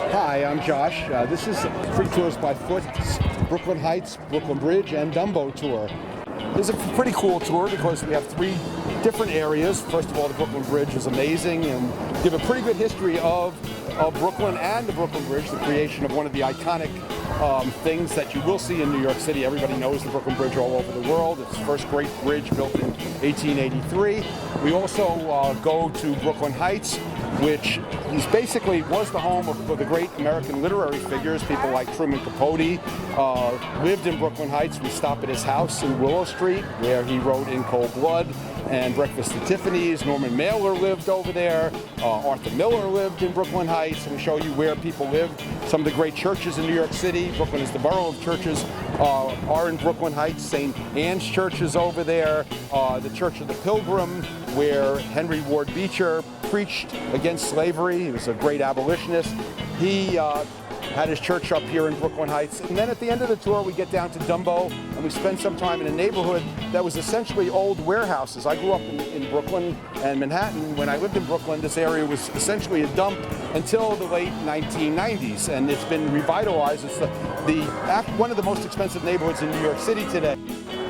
Hi, I'm Josh. This is Free Tours by Foot, Brooklyn Heights, Brooklyn Bridge, and Dumbo tour. This is a pretty cool tour because we have three different areas. First of all, the Brooklyn Bridge is amazing and give a pretty good history of Brooklyn and the Brooklyn Bridge, the creation of one of the iconic things that you will see in New York City. Everybody knows the Brooklyn Bridge all over the world. It's the first great bridge built in 1883. We also go to Brooklyn Heights, which basically was the home of the great American literary figures. People like Truman, Capote lived in Brooklyn Heights. We stop at his house in Willow Street, where he wrote In Cold Blood and Breakfast at Tiffany's. Norman Mailer lived over there. Arthur Miller lived in Brooklyn Heights, and we show you where people lived. Some of the great churches in New York City. Brooklyn is the borough of churches. Are in Brooklyn Heights. St. Anne's Church is over there. The Church of the Pilgrim, where Henry Ward Beecher preached against slavery. He was a great abolitionist. He had his church up here in Brooklyn Heights. And then at the end of the tour, we get down to Dumbo, and we spend some time in a neighborhood that was essentially old warehouses. I grew up in Brooklyn and Manhattan. When I lived in Brooklyn, this area was essentially a dump until the late 1990s, and it's been revitalized. It's one of the most expensive neighborhoods in New York City today.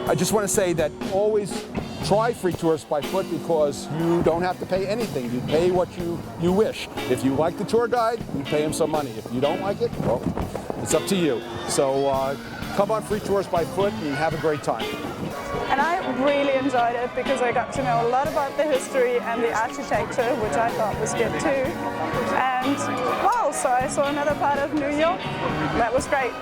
I just want to say that always try Free Tours by Foot because you don't have to pay anything. You pay what you wish. If you like the tour guide, you pay him some money. If you don't like it, well, it's up to you. So come on Free Tours by Foot and have a great time. And I really enjoyed it because I got to know a lot about the history and the architecture, which I thought was good too. And wow, so I saw another part of New York. That was great.